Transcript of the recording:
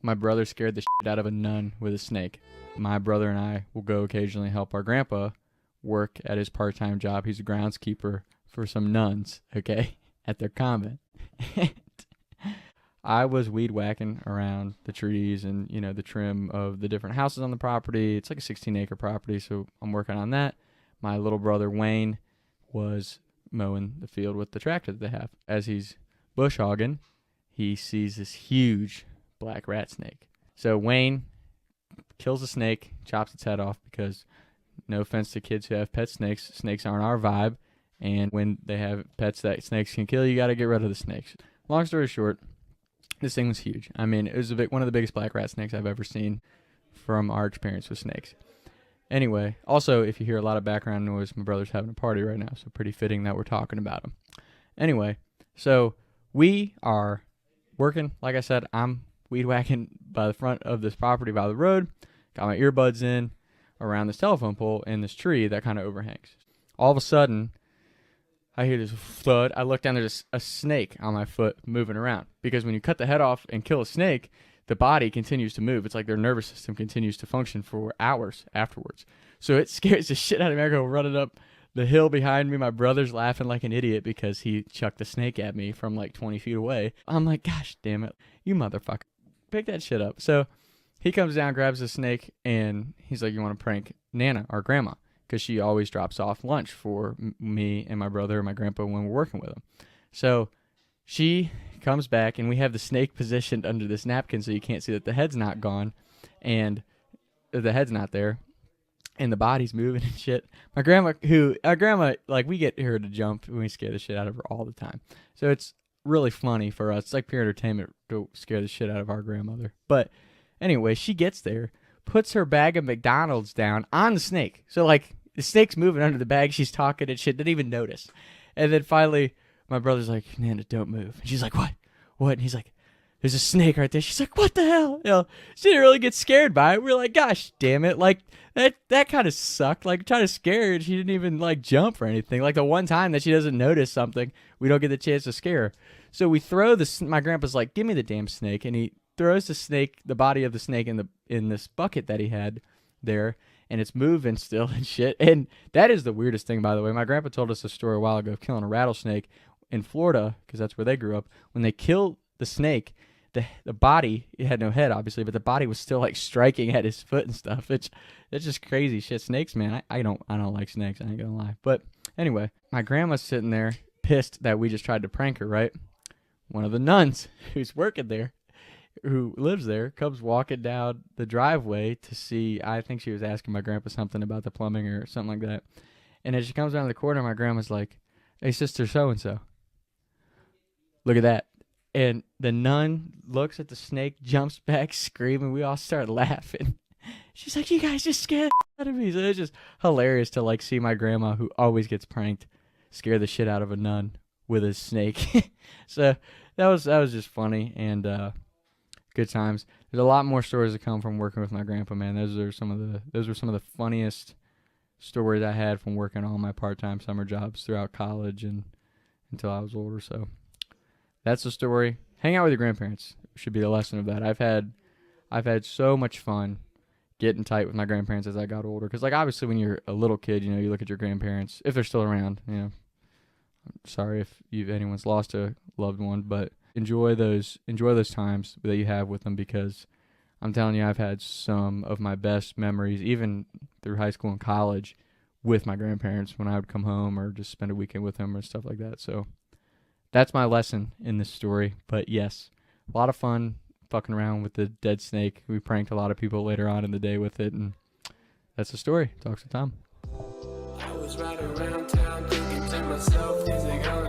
My brother scared the shit out of a nun with a snake. My brother and I will go occasionally help our grandpa work at his part-time job. He's a groundskeeper for some nuns, okay, at their convent. I was weed whacking around the trees and, you know, the trim of the different houses on the property. It's like a 16-acre property, so I'm working on that. My little brother, Wayne, was mowing the field with the tractor that they have. As he's bush hogging, he sees this huge black rat snake. So Wayne kills the snake, chops its head off because, no offense to kids who have pet snakes, snakes aren't our vibe. And when they have pets that snakes can kill, you got to get rid of the snakes. Long story short, this thing was huge. I mean, it was one of the biggest black rat snakes I've ever seen from our experience with snakes. Anyway, also, if you hear a lot of background noise, my brother's having a party right now, so pretty fitting that we're talking about him. Anyway, so we are working. Like I said, I'm weed whacking by the front of this property by the road. Got my earbuds in around this telephone pole and this tree that kind of overhangs. All of a sudden, I hear this thud. I look down, there's a snake on my foot moving around. Because when you cut the head off and kill a snake, the body continues to move. It's like their nervous system continues to function for hours afterwards. So it scares the shit out of me. I go running up the hill behind me. My brother's laughing like an idiot because he chucked the snake at me from like 20 feet away. I'm like, gosh damn it, you motherfucker. Pick that shit up. So he comes down, grabs the snake, and he's like, you want to prank Nana, our grandma? Because she always drops off lunch for me and my brother and my grandpa when we're working with them. So she comes back, and we have the snake positioned under this napkin so you can't see that the head's not gone, and the head's not there, and the body's moving and shit. Our grandma, like, we get her to jump, and we scare the shit out of her all the time. So it's really funny for us. It's like pure entertainment to scare the shit out of our grandmother. But anyway, she gets there, puts her bag of McDonald's down on the snake. So, like, the snake's moving under the bag. She's talking and shit. Didn't even notice. And then finally, my brother's like, Nana, don't move. And she's like, what? What? And he's like, there's a snake right there. She's like, what the hell? You know, she didn't really get scared by it. We're like, gosh damn it. Like, that kind of sucked. Like, trying to scare her, and she didn't even, like, jump or anything. Like, the one time that she doesn't notice something, we don't get the chance to scare her. So we throw my grandpa's like, give me the damn snake. And he throws the body of the snake in this bucket that he had there. And it's moving still and shit. And that is the weirdest thing, by the way. My grandpa told us a story a while ago of killing a rattlesnake in Florida, because that's where they grew up. When they killed the snake, the body, it had no head, obviously, but the body was still, like, striking at his foot and stuff. That's just crazy shit. Snakes, man, I don't like snakes, I ain't gonna lie. But anyway, my grandma's sitting there pissed that we just tried to prank her, right? One of the nuns who's working there, who lives there, comes walking down the driveway to see, I think she was asking my grandpa something about the plumbing or something like that. And as she comes around the corner, my grandma's like, hey, sister so-and-so, look at that. And the nun looks at the snake, jumps back screaming. We all start laughing. She's like, you guys just scared the shit out of me. So it's just hilarious to, like, see my grandma, who always gets pranked, scare the shit out of a nun with a snake. So that was just funny, and good times. There's a lot more stories that come from working with my grandpa, man. Those were some of the funniest stories I had from working all my part-time summer jobs throughout college and until I was older. So that's the story. Hang out with your grandparents should be the lesson of that. I've had so much fun getting tight with my grandparents as I got older. Because, like, obviously when you're a little kid, you know, you look at your grandparents, if they're still around, you know. I'm sorry if anyone's lost a loved one, but enjoy those times that you have with them, because I'm telling you, I've had some of my best memories, even through high school and college, with my grandparents when I would come home or just spend a weekend with them or stuff like that. So that's my lesson in this story. But yes, a lot of fun fucking around with the dead snake. We pranked a lot of people later on in the day with it, and that's the story. Talks to Tom. I was riding around town thinking to myself, is it gonna